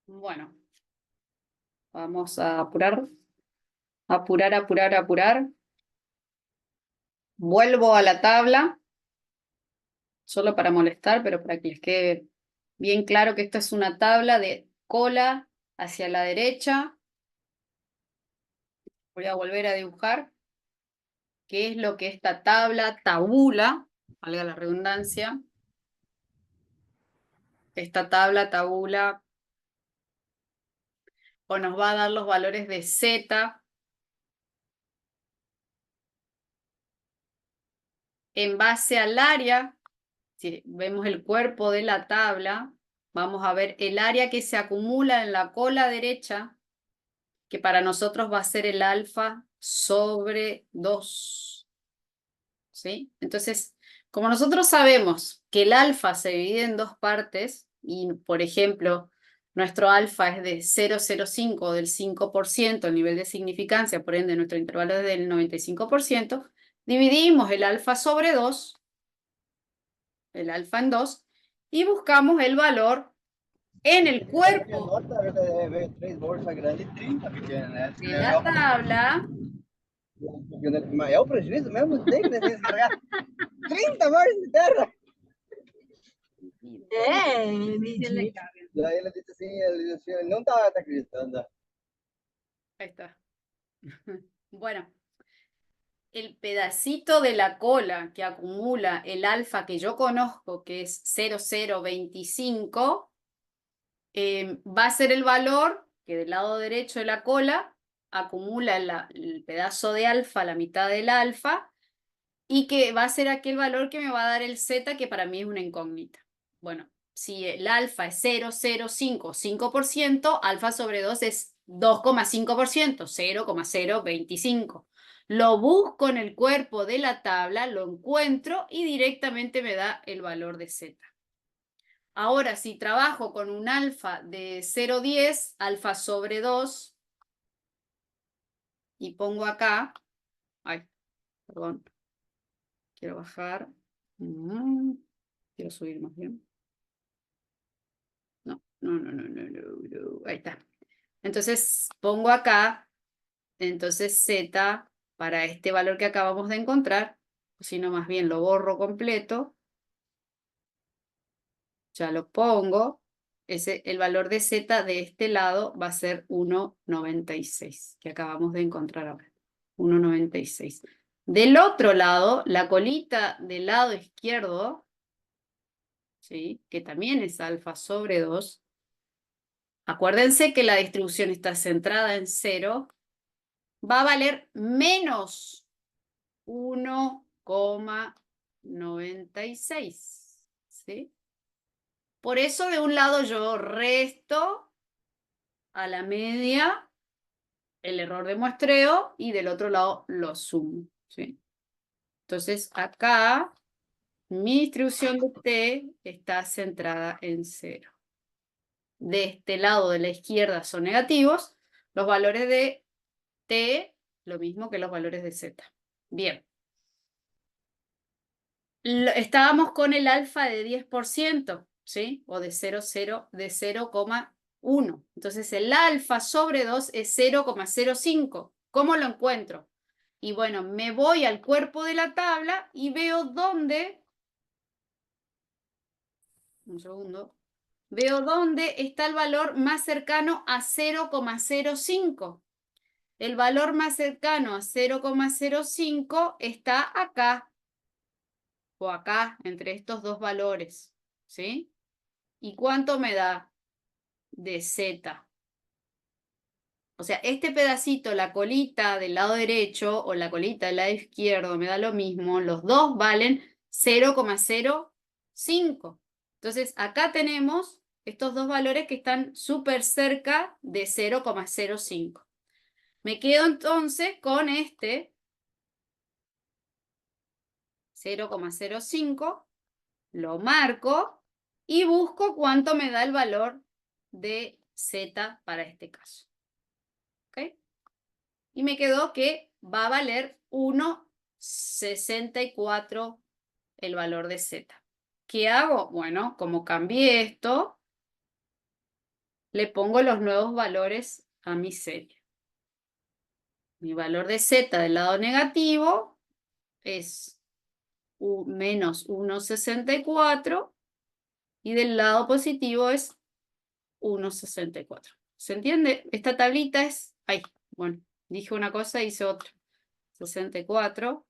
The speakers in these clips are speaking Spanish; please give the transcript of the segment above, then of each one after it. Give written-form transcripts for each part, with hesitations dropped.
Bueno, vamos a apurar. Apurar, apurar, apurar. Vuelvo a la tabla, solo para molestar, pero para que les quede bien claro que esta es una tabla de cola hacia la derecha. Voy a volver a dibujar qué es lo que esta tabla tabula, valga la redundancia. Esta tabla tabula o nos va a dar los valores de Z en base al área. Si vemos el cuerpo de la tabla, vamos a ver el área que se acumula en la cola derecha, que para nosotros va a ser el alfa sobre 2. ¿Sí? Entonces, como nosotros sabemos que el alfa se divide en dos partes, y por ejemplo, nuestro alfa es de 0,05 del 5%, el nivel de significancia, por ende nuestro intervalo es del 95%, dividimos el alfa sobre 2, el alfa en 2, y buscamos el valor en el cuerpo de la tabla. É o prejuízo mesmo? Tem que descarregar 30 barras de terra. Daí ela disse assim, ele não está acreditando. Ahí está. Bueno, el pedacito de la cola que acumula el alfa que yo conozco, que es 0,025, va a ser el valor que del lado derecho de la cola acumula el pedazo de alfa, la mitad del alfa, y que va a ser aquel valor que me va a dar el Z, que para mí es una incógnita. Bueno, si el alfa es 0,05, 5%, alfa sobre 2 es 2,5%, 0,025. Lo busco en el cuerpo de la tabla, lo encuentro y directamente me da el valor de Z. Ahora, si trabajo con un alfa de 0,10, alfa sobre 2, y pongo acá, ay, perdón, quiero bajar, quiero subir más bien. No, ahí está. Entonces pongo acá, entonces Z para este valor que acabamos de encontrar, si no más bien lo borro completo, ya lo pongo, el valor de Z de este lado va a ser 1,96, que acabamos de encontrar ahora, 1,96. Del otro lado, la colita del lado izquierdo, ¿sí?, que también es alfa sobre 2, acuérdense que la distribución está centrada en 0, va a valer menos 1,96, ¿sí? Por eso de un lado yo resto a la media el error de muestreo y del otro lado lo sumo, ¿sí? Entonces acá mi distribución de t está centrada en 0. De este lado de la izquierda son negativos, los valores de t, lo mismo que los valores de z. Bien. Estábamos con el alfa de 10%, ¿sí? O de 0,1. Entonces el alfa sobre 2 es 0,05. ¿Cómo lo encuentro? Y bueno, me voy al cuerpo de la tabla y veo dónde, un segundo, veo dónde está el valor más cercano a 0,05. El valor más cercano a 0,05 está acá, o acá, entre estos dos valores, ¿sí? ¿Y cuánto me da de z? O sea, este pedacito, la colita del lado derecho o la colita del lado izquierdo, me da lo mismo. Los dos valen 0,05. Entonces, acá tenemos estos dos valores que están súper cerca de 0,05. Me quedo entonces con este 0,05, lo marco y busco cuánto me da el valor de z para este caso. ¿Ok? Y me quedó que va a valer 1,64 el valor de z. ¿Qué hago? Bueno, como cambié esto, le pongo los nuevos valores a mi serie. Mi valor de z del lado negativo es menos 1,64 y del lado positivo es 1,64. ¿Se entiende? Esta tablita es... Ay, bueno, dije una cosa y hice otra. 64.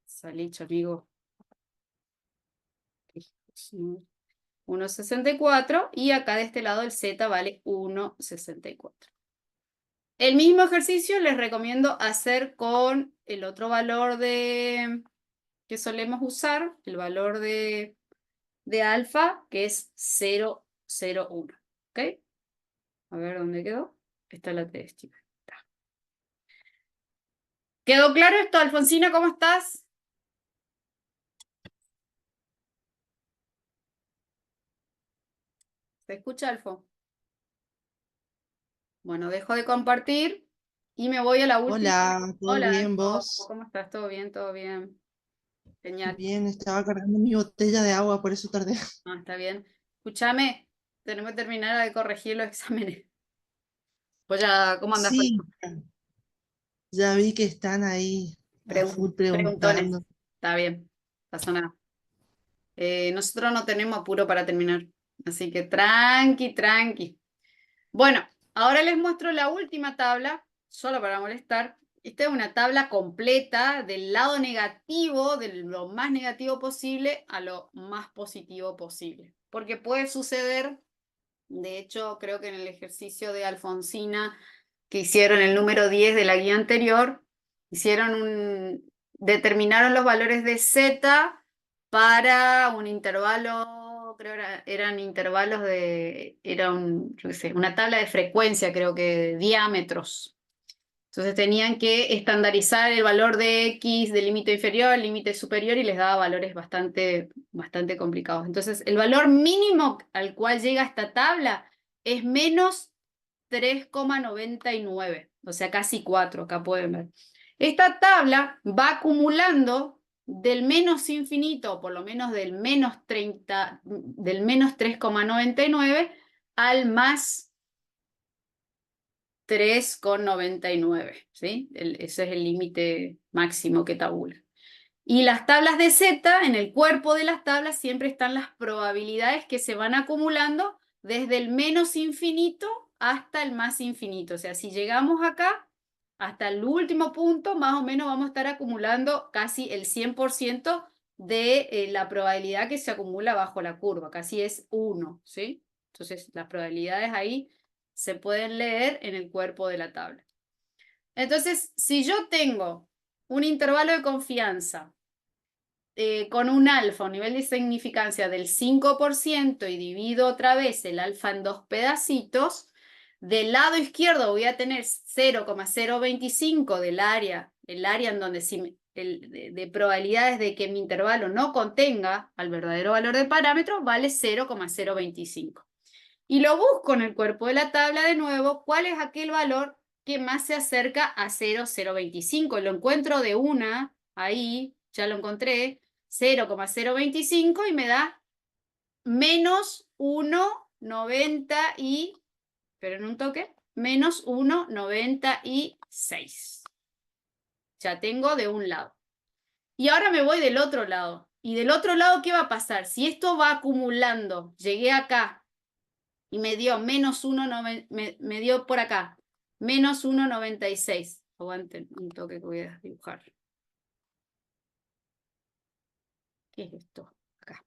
Salicho, amigo. 1,64 y acá de este lado el z vale 1,64. El mismo ejercicio les recomiendo hacer con el otro valor que solemos usar, el valor de alfa, que es 0,01. ¿Ok? A ver dónde quedó. Esta es la t estimada. ¿Quedó claro esto, Alfonsina? ¿Cómo estás? ¿Se escucha, Alfo? Bueno, dejo de compartir y me voy a la última. Hola, ¿todo Hola, bien Alfo. vos? ¿Cómo estás? ¿Todo bien? ¿Todo bien? Genial. Bien, estaba cargando mi botella de agua, por eso tardé. Ah, está bien. Escúchame, tenemos que terminar de corregir los exámenes. Pues ya, ¿cómo andas con Sí, ya vi que están ahí a full preguntones? preguntando. Está bien, pasa nada. Nosotros no tenemos apuro para terminar, así que tranqui, tranqui. Bueno, ahora les muestro la última tabla, solo para molestar. Esta es una tabla completa del lado negativo, de lo más negativo posible a lo más positivo posible. Porque puede suceder, de hecho, creo que en el ejercicio de Alfonsina que hicieron el número 10 de la guía anterior, determinaron los valores de z para un intervalo, creo eran intervalos yo qué sé, una tabla de frecuencia, creo que de diámetros. Entonces tenían que estandarizar el valor de x del límite inferior, límite superior, y les daba valores bastante, bastante complicados. Entonces el valor mínimo al cual llega esta tabla es menos 3,99, o sea, casi 4, acá pueden ver. Esta tabla va acumulando del menos infinito, o por lo menos del menos 30, del menos 3,99 al más 3,99, ¿sí? Ese es el límite máximo que tabula. Y las tablas de z, en el cuerpo de las tablas siempre están las probabilidades que se van acumulando desde el menos infinito hasta el más infinito. O sea, si llegamos acá, hasta el último punto, más o menos vamos a estar acumulando casi el 100% de la probabilidad que se acumula bajo la curva, casi es 1, ¿sí? Entonces, las probabilidades ahí se pueden leer en el cuerpo de la tabla. Entonces, si yo tengo un intervalo de confianza con un alfa, un nivel de significancia del 5% y divido otra vez el alfa en dos pedacitos, Del lado izquierdo voy a tener 0,025 del área, el área en donde de probabilidades de que mi intervalo no contenga al verdadero valor de parámetro vale 0,025. Y lo busco en el cuerpo de la tabla de nuevo, cuál es aquel valor que más se acerca a 0,025. Lo encuentro de una, ahí, ya lo encontré, 0,025 y me da menos 1,90 y, pero en un toque, menos 1,96. Ya tengo de un lado. Y ahora me voy del otro lado. ¿Y del otro lado qué va a pasar? Si esto va acumulando, llegué acá y me dio menos 1, me dio por acá, menos 1,96. Aguanten un toque que voy a dibujar. ¿Qué es esto? Acá.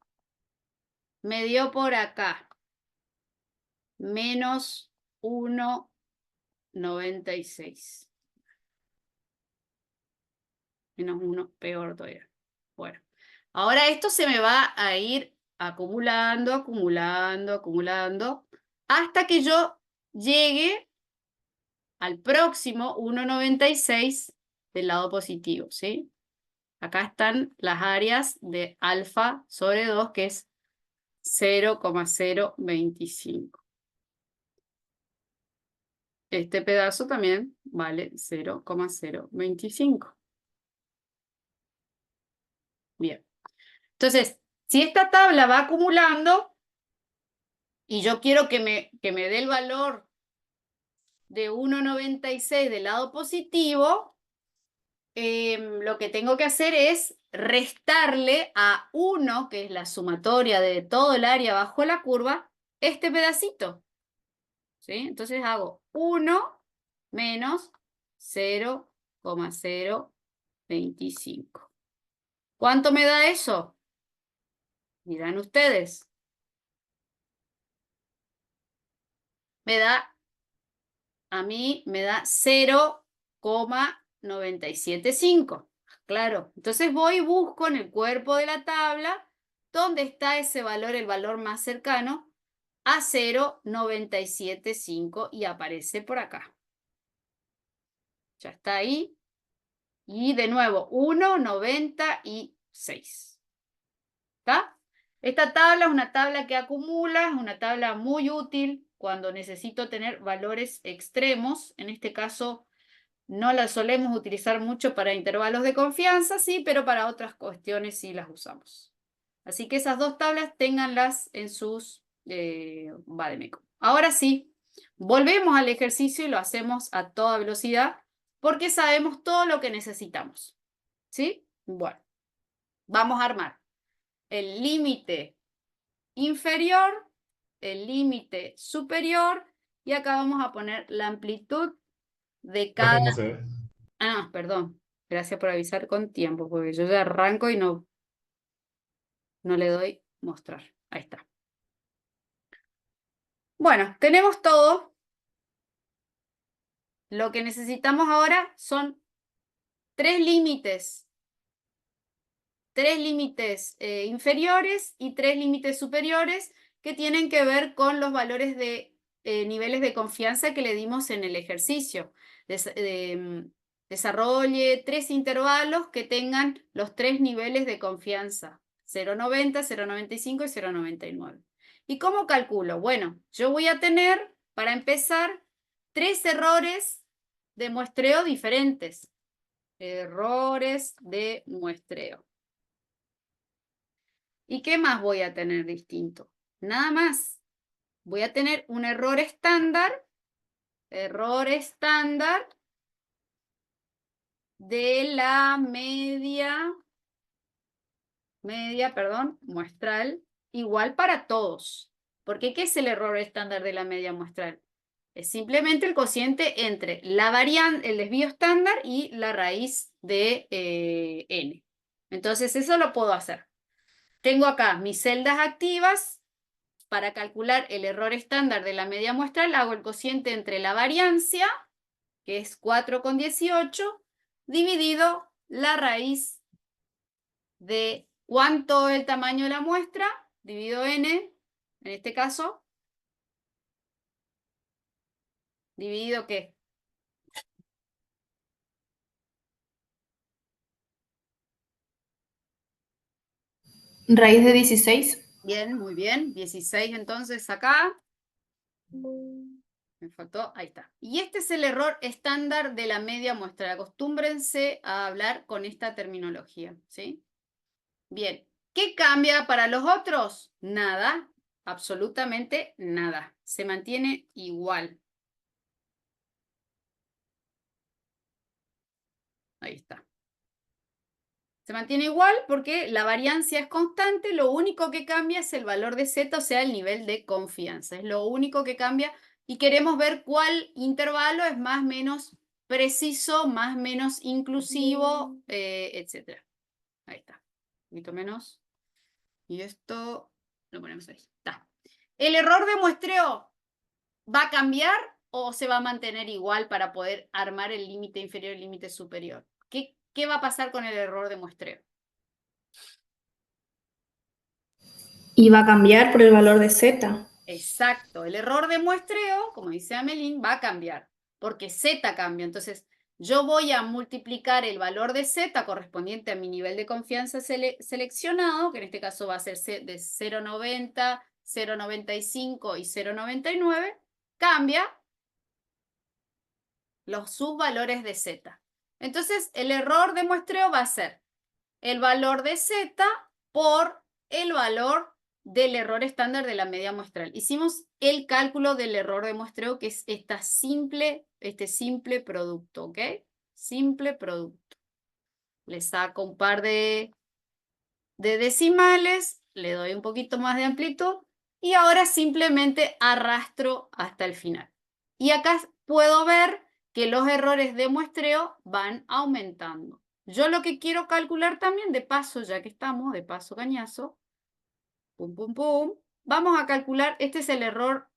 Me dio por acá, menos 1,96. Menos 1, peor todavía. Bueno, ahora esto se me va a ir acumulando, acumulando, acumulando, hasta que yo llegue al próximo 1,96 del lado positivo, ¿sí? Acá están las áreas de alfa sobre 2, que es 0,025. Este pedazo también vale 0,025. Bien. Entonces, si esta tabla va acumulando y yo quiero que me dé el valor de 1,96 del lado positivo, lo que tengo que hacer es restarle a 1, que es la sumatoria de todo el área bajo la curva, este pedacito. ¿Sí? Entonces hago 1 menos 0,025. ¿Cuánto me da eso? Dirán ustedes. A mí me da 0,975. Claro, entonces voy y busco en el cuerpo de la tabla dónde está ese valor, el valor más cercano a 0,975 y aparece por acá. Ya está ahí. Y de nuevo, 1,96. ¿Está? Esta tabla es una tabla que acumula, es una tabla muy útil cuando necesito tener valores extremos. En este caso, no la solemos utilizar mucho para intervalos de confianza, sí, pero para otras cuestiones sí las usamos. Así que esas dos tablas ténganlas en sus Vademécum. Ahora sí, volvemos al ejercicio y lo hacemos a toda velocidad porque sabemos todo lo que necesitamos. ¿Sí? Bueno, vamos a armar el límite inferior, el límite superior y acá vamos a poner la amplitud de cada... No se ve. Ah, perdón. Gracias por avisar con tiempo, porque yo ya arranco y no le doy mostrar. Ahí está. Bueno, tenemos todo. Lo que necesitamos ahora son tres límites inferiores y tres límites superiores que tienen que ver con los valores de niveles de confianza que le dimos en el ejercicio. Desarrolle tres intervalos que tengan los tres niveles de confianza, 0,90, 0,95 y 0,99. ¿Y cómo calculo? Bueno, yo voy a tener, para empezar, tres errores de muestreo diferentes. Errores de muestreo. ¿Y qué más voy a tener distinto? Nada más. Voy a tener un error estándar de la media, muestral, igual para todos. ¿Por qué? ¿Qué es el error estándar de la media muestral? Es simplemente el cociente entre la variante, el desvío estándar y la raíz de n. Entonces eso lo puedo hacer. Tengo acá mis celdas activas. Para calcular el error estándar de la media muestral, hago el cociente entre la variancia, que es 4,18, dividido la raíz de cuánto es el tamaño de la muestra, dividido n, en este caso, ¿Dividido qué? Raíz de 16. Bien, muy bien. 16 entonces acá. Me faltó, ahí está. Y este es el error estándar de la media muestral. Acostúmbrense a hablar con esta terminología, ¿sí? Bien. ¿Qué cambia para los otros? Nada, absolutamente nada. Se mantiene igual. Ahí está. Se mantiene igual porque la variancia es constante, lo único que cambia es el valor de Z, o sea, el nivel de confianza. Es lo único que cambia y queremos ver cuál intervalo es más o menos preciso, más o menos inclusivo, etc. Ahí está. Un poquito menos. Y esto lo ponemos ahí. Está. ¿El error de muestreo va a cambiar o se va a mantener igual para poder armar el límite inferior y el límite superior? ¿Qué va a pasar con el error de muestreo? Y va a cambiar por el valor de Z. Exacto, el error de muestreo, como dice Amelín, va a cambiar, porque Z cambia. Entonces, yo voy a multiplicar el valor de Z correspondiente a mi nivel de confianza seleccionado, que en este caso va a ser de 0,90, 0,95 y 0,99, cambia sus valores de Z. Entonces, el error de muestreo va a ser el valor de Z por el valor del error estándar de la media muestral. Hicimos el cálculo del error de muestreo, que es este simple producto, ¿ok? Simple producto. Le saco un par de decimales, le doy un poquito más de amplitud y ahora simplemente arrastro hasta el final. Y acá puedo ver que los errores de muestreo van aumentando. Yo lo que quiero calcular también, de paso, ya que estamos, de paso cañazo, pum, pum, pum, vamos a calcular, este es el error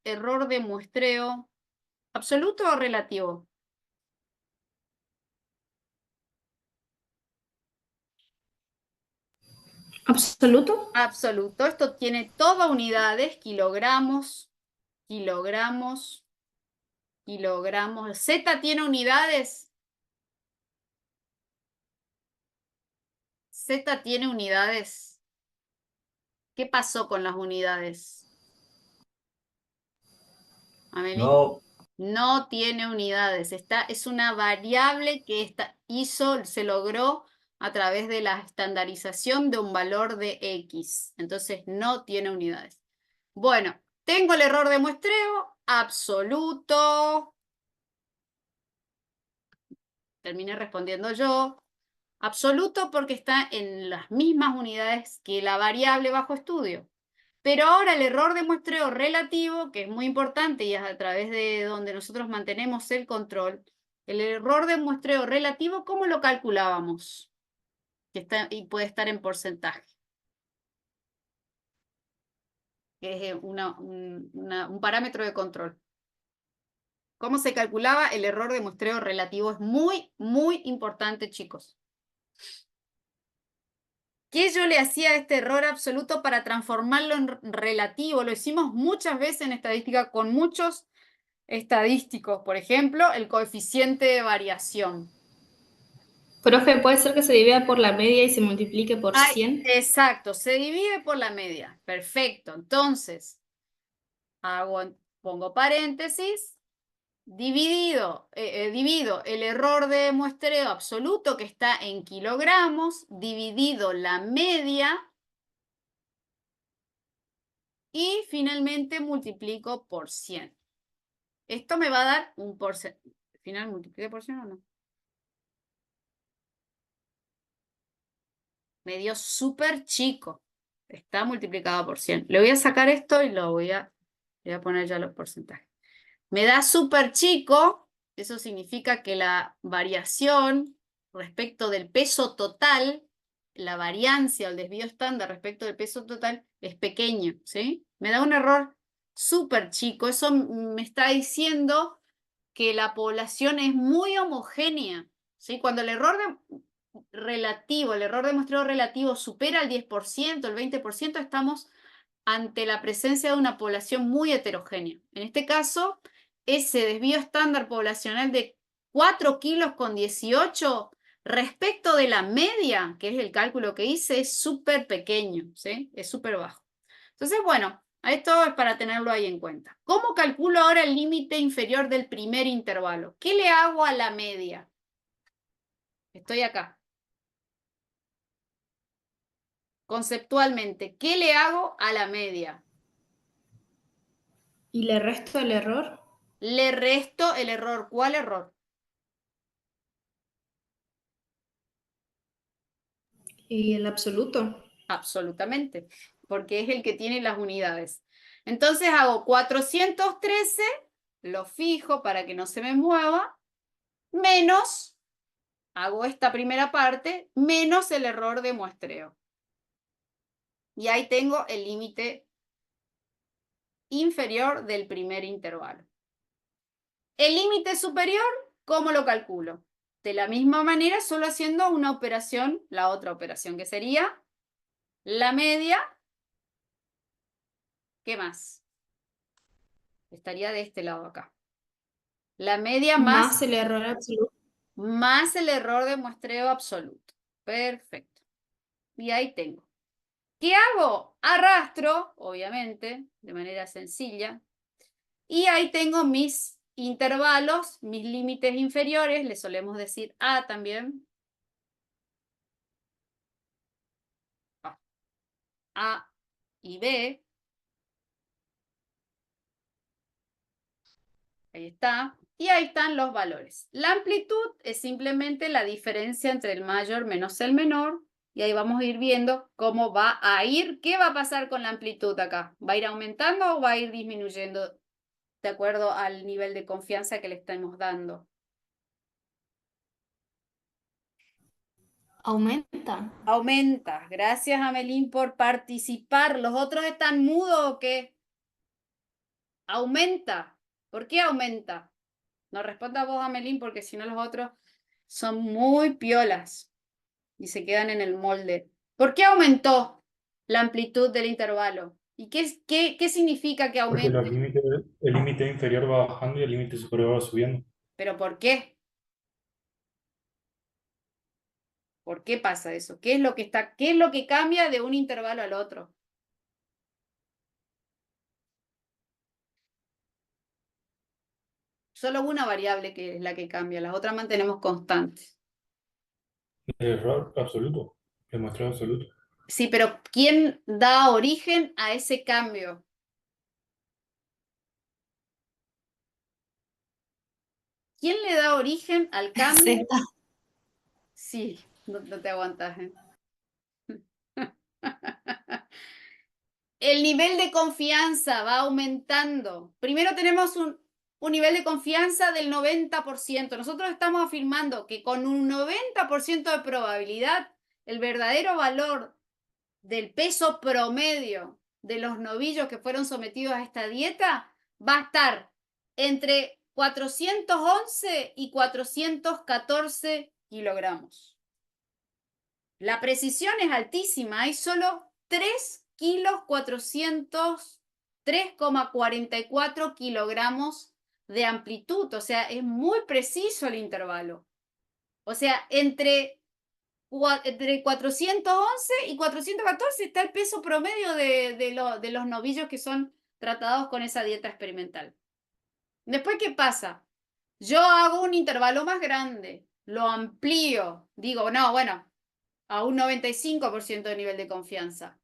de muestreo, ¿absoluto o relativo? ¿Absoluto? Absoluto. Esto tiene todas unidades, kilogramos, kilogramos, kilogramos. Z tiene unidades. Z tiene unidades. ¿Qué pasó con las unidades? Amelie. No, No tiene unidades. Es una variable que se logró a través de la estandarización de un valor de X. Entonces no tiene unidades. Bueno, tengo el error de muestreo absoluto. Terminé respondiendo yo. Absoluto porque está en las mismas unidades que la variable bajo estudio. Pero ahora el error de muestreo relativo, que es muy importante y es a través de donde nosotros mantenemos el control, el error de muestreo relativo, ¿cómo lo calculábamos? Y puede estar en porcentaje. Que es un parámetro de control. ¿Cómo se calculaba el error de muestreo relativo? Es muy, muy importante, chicos. ¿Qué yo le hacía a este error absoluto para transformarlo en relativo? Lo hicimos muchas veces en estadística con muchos estadísticos. Por ejemplo, el coeficiente de variación. Profe, ¿puede ser que se divida por la media y se multiplique por 100? Exacto, se divide por la media. Perfecto. Entonces, pongo paréntesis. Divido el error de muestreo absoluto que está en kilogramos, dividido la media y finalmente multiplico por 100. Esto me va a dar un porcentaje. ¿Al final multipliqué por 100 o no? Me dio súper chico. Está multiplicado por 100. Le voy a sacar esto y le voy a poner ya los porcentajes. Me da súper chico. Eso significa que la variación respecto del peso total, la variancia o el desvío estándar respecto del peso total es pequeño, ¿sí? Me da un error súper chico. Eso me está diciendo que la población es muy homogénea, ¿sí? Cuando el error de muestreo relativo supera el 10%, el 20%, estamos ante la presencia de una población muy heterogénea. En este caso, ese desvío estándar poblacional de 4 kilos con 18 respecto de la media, que es el cálculo que hice, es súper pequeño, ¿sí? Es súper bajo. Entonces, bueno, esto es para tenerlo ahí en cuenta. ¿Cómo calculo ahora el límite inferior del primer intervalo? ¿Qué le hago a la media? Estoy acá. Conceptualmente, ¿qué le hago a la media? ¿Y le resto el error? Le resto el error. ¿Cuál error? ¿Y el absoluto? Absolutamente, porque es el que tiene las unidades. Entonces hago 413, lo fijo para que no se me mueva, menos, hago esta primera parte, menos el error de muestreo. Y ahí tengo el límite inferior del primer intervalo. El límite superior, ¿cómo lo calculo? De la misma manera, solo haciendo una operación, la otra operación que sería la media. ¿Qué más? Estaría de este lado acá. La media Más el error absoluto. más el error de muestreo absoluto. Perfecto. Y ahí tengo. ¿Qué hago? Arrastro, obviamente, de manera sencilla. Y ahí tengo mis intervalos, mis límites inferiores, le solemos decir A también. A y B. Ahí está. Y ahí están los valores. La amplitud es simplemente la diferencia entre el mayor menos el menor. Y ahí vamos a ir viendo cómo va a ir. ¿Qué va a pasar con la amplitud acá? ¿Va a ir aumentando o va a ir disminuyendo de acuerdo al nivel de confianza que le estemos dando? Aumenta. Aumenta. Gracias, Amelín, por participar. ¿Los otros están mudos o qué? Aumenta. ¿Por qué aumenta? No responda vos, Amelín, porque si no los otros son muy piolas y se quedan en el molde. ¿Por qué aumentó la amplitud del intervalo? ¿Y qué significa que Porque aumente? el límite inferior va bajando y el límite superior va subiendo. ¿Pero por qué? ¿Por qué pasa eso? ¿Qué es lo que cambia de un intervalo al otro? Solo una variable que es la que cambia, las otras mantenemos constantes. El error absoluto, el muestreo absoluto. Sí, pero ¿quién da origen a ese cambio? ¿Quién le da origen al cambio? Z. Sí, no te aguantas, ¿eh? El nivel de confianza va aumentando. Primero tenemos un nivel de confianza del 90%. Nosotros estamos afirmando que con un 90% de probabilidad, el verdadero valor del peso promedio de los novillos que fueron sometidos a esta dieta va a estar entre 411 y 414 kilogramos. La precisión es altísima, hay solo 3 kilos 3,44 kilogramos de amplitud, o sea, es muy preciso el intervalo. O sea, entre 411 y 414 está el peso promedio de los novillos que son tratados con esa dieta experimental. Después, ¿qué pasa? Yo hago un intervalo más grande, lo amplío, digo, no, bueno, a un 95% de nivel de confianza.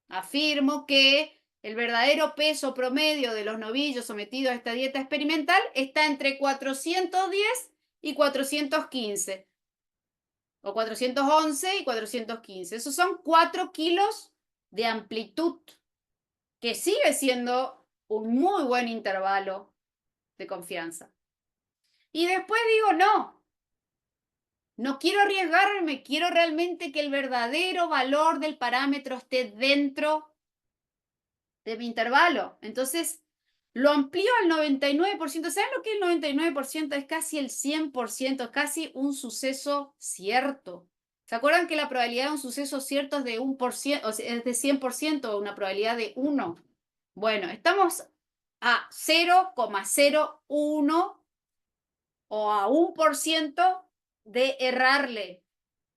Afirmo que el verdadero peso promedio de los novillos sometidos a esta dieta experimental está entre 410 y 415. O 411 y 415. Esos son 4 kilos de amplitud, que sigue siendo un muy buen intervalo de confianza. Y después digo, no quiero arriesgarme, quiero realmente que el verdadero valor del parámetro esté dentro de mi intervalo. Entonces, lo amplío al 99%. ¿Saben lo que es el 99%? Es casi el 100%, es casi un suceso cierto. ¿Se acuerdan que la probabilidad de un suceso cierto es de 1%, o sea, es de 100% o una probabilidad de 1? Bueno, estamos a 0,01 o a 1% de errarle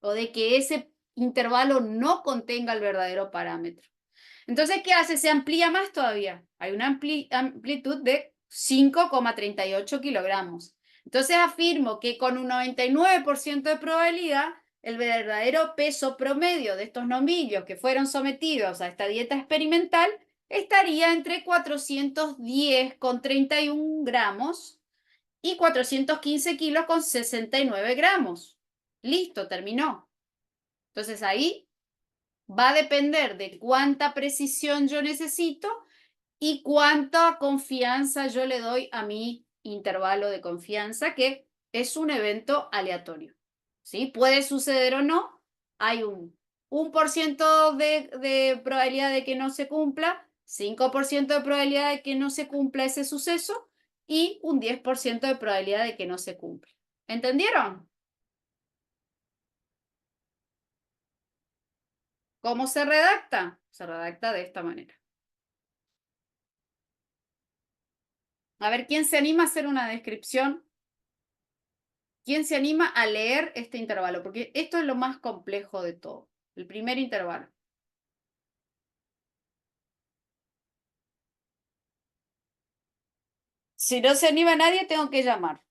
o de que ese intervalo no contenga el verdadero parámetro. Entonces, ¿qué hace? Se amplía más todavía. Hay una amplitud de 5,38 kilogramos. Entonces afirmo que con un 99% de probabilidad, el verdadero peso promedio de estos novillos que fueron sometidos a esta dieta experimental estaría entre 410,31 gramos y 415 kilos con 69 gramos. Listo, terminó. Entonces ahí va a depender de cuánta precisión yo necesito y cuánta confianza yo le doy a mi intervalo de confianza, que es un evento aleatorio. ¿Sí? Puede suceder o no. Hay un 1% de probabilidad de que no se cumpla, 5% de probabilidad de que no se cumpla ese suceso y un 10% de probabilidad de que no se cumpla. ¿Entendieron? ¿Cómo se redacta? Se redacta de esta manera. A ver, ¿quién se anima a hacer una descripción? ¿Quién se anima a leer este intervalo? Porque esto es lo más complejo de todo. El primer intervalo. Si no se anima nadie, tengo que llamar.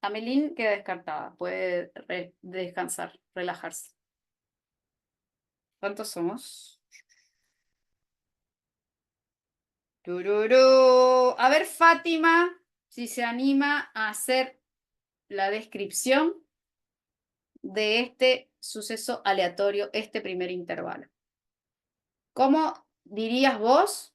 Amelín queda descartada. Puede descansar, relajarse. ¿Cuántos somos? ¡Tururú! A ver, Fátima, si se anima a hacer la descripción de este suceso aleatorio, este primer intervalo. ¿Cómo dirías vos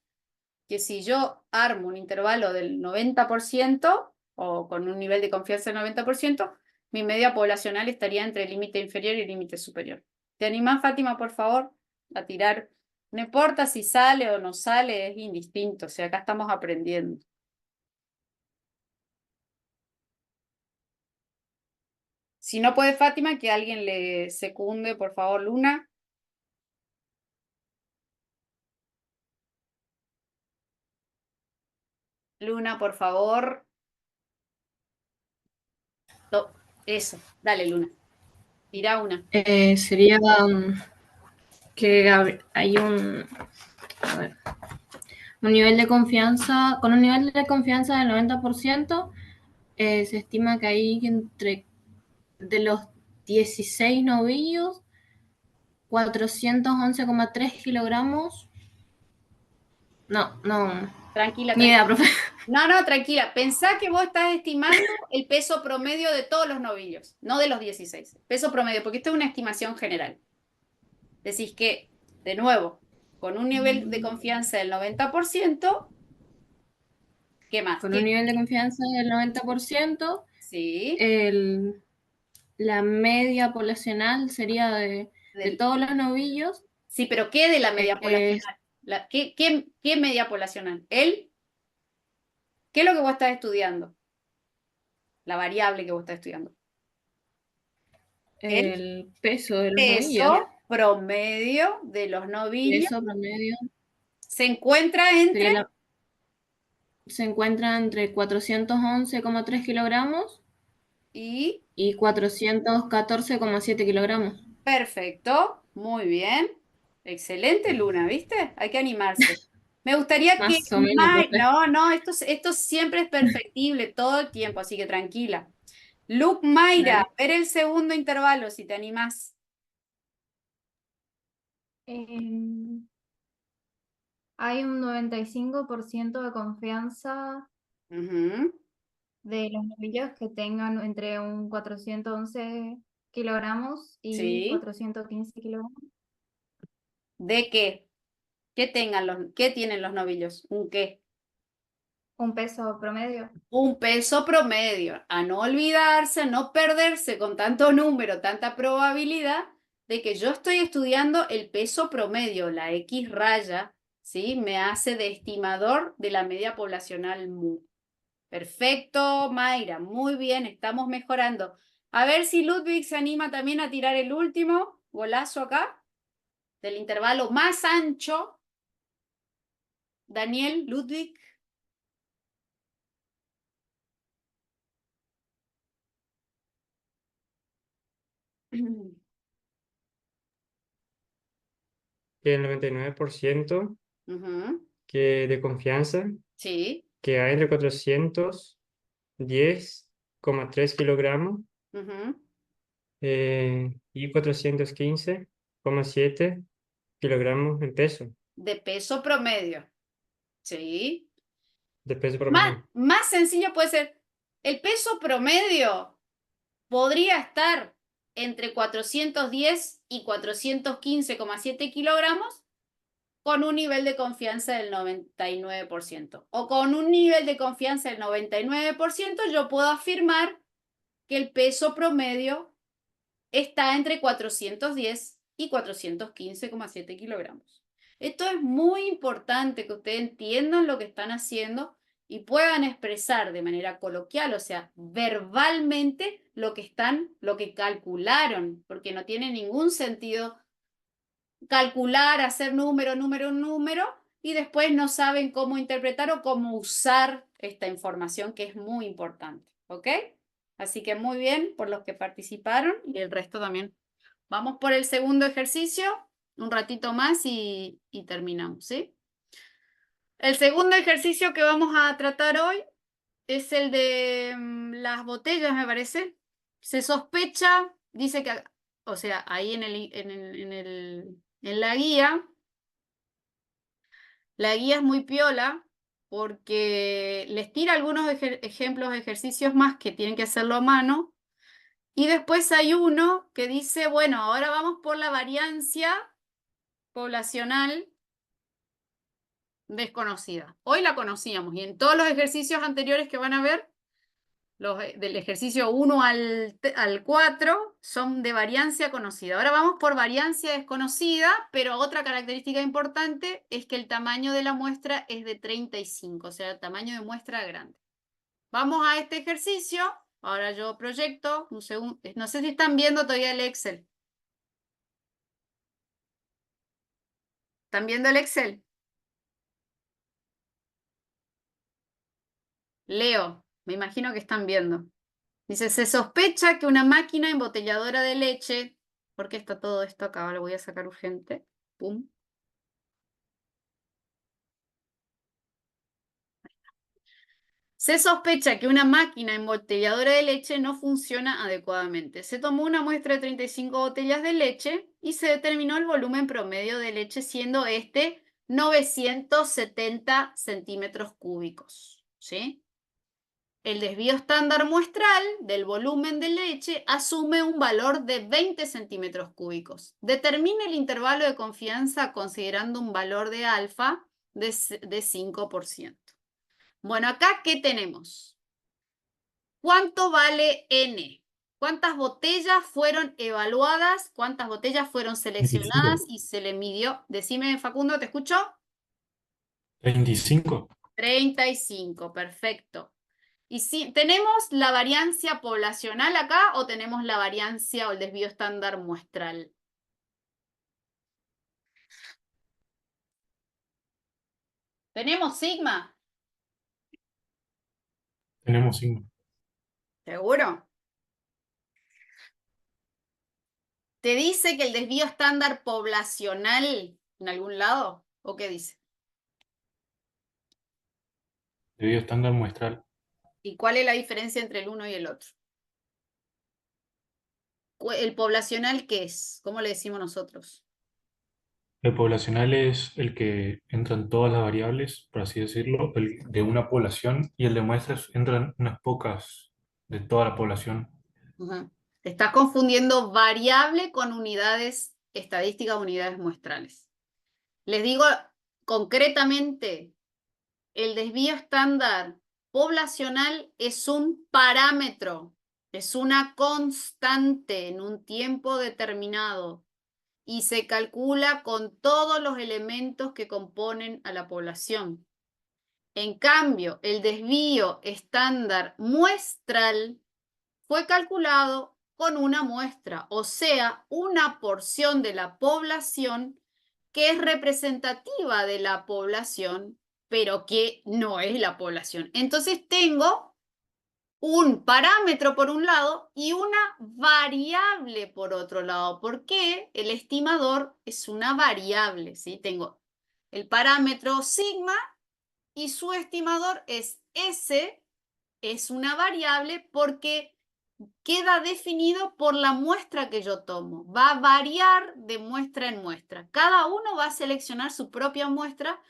que si yo armo un intervalo del 90% o con un nivel de confianza del 90%, mi media poblacional estaría entre el límite inferior y el límite superior? ¿Te animás, Fátima, por favor, a tirar? No importa si sale o no sale, es indistinto, o sea, acá estamos aprendiendo. Si no puede Fátima, que alguien le secunde, por favor, Luna. Luna, por favor. No, eso, dale, Luna. Tira una. Sería que hay a ver, un nivel de confianza, con un nivel de confianza del 90%, se estima que hay entre de los 16 novillos, 411,3 kilogramos. No, Tranquila, ni idea, tranquila. profe. No, tranquila. Pensá que vos estás estimando el peso promedio de todos los novillos, no de los 16. Peso promedio, porque esto es una estimación general. Decís que, de nuevo, con un nivel de confianza del 90%, ¿qué más? Con un nivel de confianza del 90%, Sí, la media poblacional sería de todos los novillos. sí, pero ¿qué de la media eh, poblacional? ¿Qué media poblacional? ¿Qué es lo que vos estás estudiando? La variable que vos estás estudiando. El el peso de los novillos. peso promedio de los novillos Peso promedio se encuentra entre... se encuentra entre 411,3 kilogramos Y y 414,7 kilogramos. perfecto, muy bien. Excelente, Luna, ¿viste? Hay que animarse. Me gustaría que... Más o menos, profe. No, esto siempre es perfectible todo el tiempo, así que tranquila. Luke Mayra, Dale. ver el segundo intervalo, si te animás. Hay un 95% de confianza Ujú. de los novillos que tengan entre un 411 kilogramos y Sí. 415 kilogramos. ¿De qué? ¿Qué tienen los novillos? ¿Un qué? Un peso promedio. Un peso promedio. A no olvidarse, a no perderse con tanto número, tanta probabilidad de que yo estoy estudiando el peso promedio, la X raya, ¿sí? Me hace de estimador de la media poblacional mu. Perfecto, Mayra, muy bien, estamos mejorando. A ver si Ludwig se anima también a tirar el último golazo acá, del intervalo más ancho. Daniel, Ludwig. que el 99% Ujú, que de confianza sí. que hay entre 410,3 kilogramos Ujú. y 415,7 kilogramos en peso, De peso promedio. Sí. de peso promedio. Más sencillo puede ser, el peso promedio podría estar entre 410 y 415,7 kilogramos con un nivel de confianza del 99%. O con un nivel de confianza del 99%, yo puedo afirmar que el peso promedio está entre 410 y 415,7 kilogramos. Esto es muy importante que ustedes entiendan lo que están haciendo y puedan expresar de manera coloquial, o sea, verbalmente lo que calcularon, porque no tiene ningún sentido calcular, hacer número, y después no saben cómo interpretar o cómo usar esta información que es muy importante, ¿ok? Así que muy bien por los que participaron y el resto también. Vamos por el segundo ejercicio, un ratito más y terminamos, ¿sí? El segundo ejercicio que vamos a tratar hoy es el de las botellas, me parece. Se sospecha, dice que, o sea, ahí en la guía es muy piola porque les tira algunos ejemplos de ejercicios más que tienen que hacerlo a mano. Y después hay uno que dice, bueno, ahora vamos por la variancia poblacional desconocida. Hoy la conocíamos y en todos los ejercicios anteriores que van a ver, del ejercicio 1 al 4 son de variancia conocida. Ahora vamos por variancia desconocida, pero otra característica importante es que el tamaño de la muestra es de 35, o sea, el tamaño de muestra grande. Vamos a este ejercicio. Ahora yo proyecto un segundo. No sé si están viendo todavía el Excel. ¿Están viendo el Excel? Leo, me imagino que están viendo. Dice, se sospecha que una máquina embotelladora de leche, ¿por qué está todo esto acá? Lo voy a sacar urgente. Pum. Se sospecha que una máquina embotelladora de leche no funciona adecuadamente. Se tomó una muestra de 35 botellas de leche y se determinó el volumen promedio de leche, siendo este 970 centímetros cúbicos. ¿Sí? El desvío estándar muestral del volumen de leche asume un valor de 20 centímetros cúbicos. Determina el intervalo de confianza considerando un valor de alfa de 5%. Bueno, acá, ¿qué tenemos? ¿Cuánto vale N? ¿Cuántas botellas fueron evaluadas? ¿Cuántas botellas fueron seleccionadas 25. y se le midió? Decime, Facundo, ¿te escucho? 25. 35, perfecto. ¿Y si tenemos la variancia poblacional acá o tenemos la variancia o el desvío estándar muestral? ¿Tenemos sigma? Tenemos 5. ¿Seguro? ¿Te dice que el desvío estándar poblacional en algún lado? ¿O qué dice? Debido estándar muestral. ¿Y cuál es la diferencia entre el uno y el otro? ¿El poblacional qué es? ¿Cómo le decimos nosotros? El poblacional es el que entran todas las variables, por así decirlo, el de una población, y el de muestras entran unas pocas de toda la población. Ujú. Te estás confundiendo variable con unidades estadísticas, unidades muestrales. Les digo concretamente, el desvío estándar poblacional es un parámetro, es una constante en un tiempo determinado y se calcula con todos los elementos que componen a la población. En cambio, el desvío estándar muestral fue calculado con una muestra, o sea, una porción de la población que es representativa de la población, pero que no es la población. Entonces tengo un parámetro por un lado y una variable por otro lado. ¿Por qué? El estimador es una variable, ¿sí? Tengo el parámetro sigma y su estimador es S, es una variable porque queda definido por la muestra que yo tomo. Va a variar de muestra en muestra. Cada uno va a seleccionar su propia muestra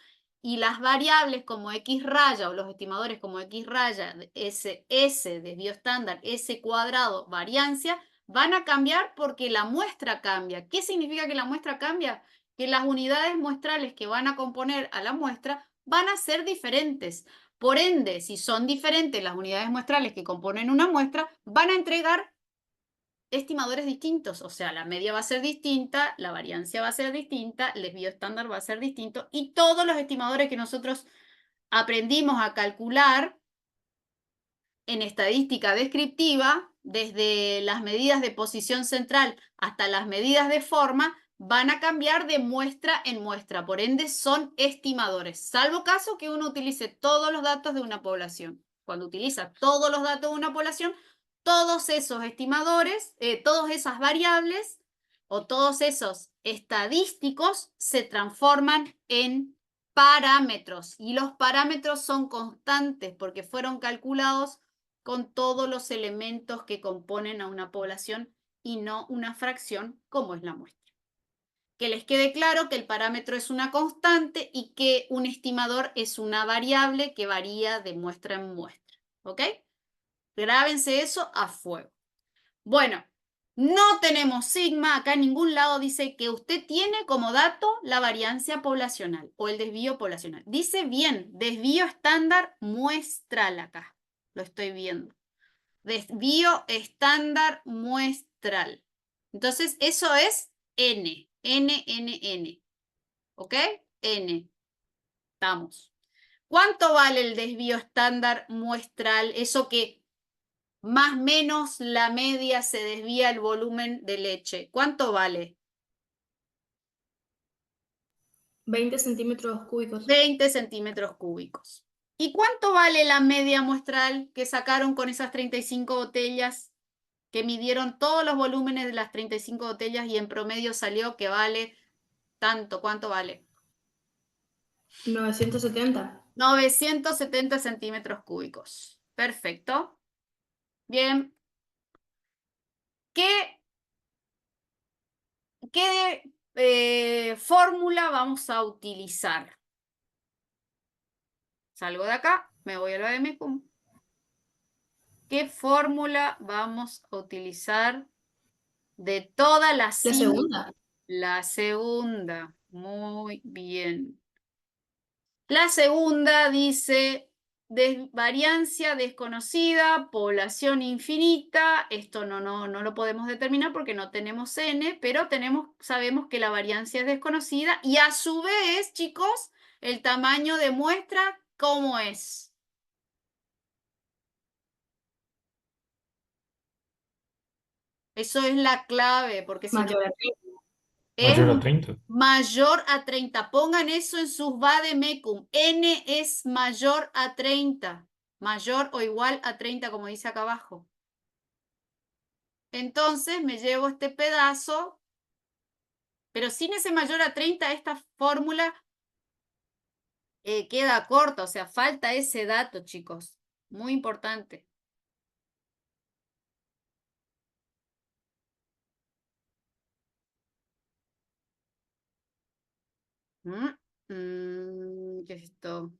y las variables como X raya o los estimadores como X raya, S, desvío estándar, S cuadrado, variancia, van a cambiar porque la muestra cambia. ¿Qué significa que la muestra cambia? Que las unidades muestrales que van a componer a la muestra van a ser diferentes. Por ende, si son diferentes las unidades muestrales que componen una muestra, van a entregar estimadores distintos. O sea, la media va a ser distinta, la variancia va a ser distinta, el desvío estándar va a ser distinto y todos los estimadores que nosotros aprendimos a calcular en estadística descriptiva, desde las medidas de posición central hasta las medidas de forma, van a cambiar de muestra en muestra, por ende son estimadores, salvo caso que uno utilice todos los datos de una población. Cuando utiliza todos los datos de una población, todos esos estimadores, todas esas variables o todos esos estadísticos se transforman en parámetros y los parámetros son constantes porque fueron calculados con todos los elementos que componen a una población y no una fracción como es la muestra. Que les quede claro que el parámetro es una constante y que un estimador es una variable que varía de muestra en muestra. ¿Ok? Grábense eso a fuego. Bueno, no tenemos sigma, acá en ningún lado dice que usted tiene como dato la variancia poblacional o el desvío poblacional. Dice bien, desvío estándar muestral acá, lo estoy viendo. Desvío estándar muestral. Entonces, eso es N. N. ¿Ok? N. Estamos. ¿Cuánto vale el desvío estándar muestral? Eso que más o menos la media se desvía el volumen de leche. ¿Cuánto vale? 20 centímetros cúbicos. 20 centímetros cúbicos. ¿Y cuánto vale la media muestral que sacaron con esas 35 botellas? Que midieron todos los volúmenes de las 35 botellas y en promedio salió que vale tanto. ¿Cuánto vale? 970. 970 centímetros cúbicos. Perfecto. Bien. ¿Qué fórmula vamos a utilizar? Salgo de acá, me voy a la de MECUM. ¿Qué fórmula vamos a utilizar de todas las La cinco? segunda. La segunda. Muy bien. La segunda dice variancia desconocida, población infinita. Esto no lo podemos determinar porque no tenemos n, pero sabemos que la variancia es desconocida y a su vez, chicos, el tamaño de muestra, ¿cómo es? Eso es la clave, porque si no Mayor a 30. es Mayor a 30. mayor a 30. Pongan eso en sus vademecum. N es mayor a 30. Mayor o igual a 30, como dice acá abajo. Entonces me llevo este pedazo, pero sin ese mayor a 30, esta fórmula queda corta, o sea, falta ese dato, chicos. Muy importante. ¿Qué es esto?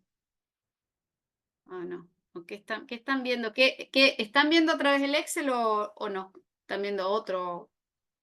Ah, no. ¿Qué están viendo? ¿Están viendo a través del Excel o no? ¿Están viendo otro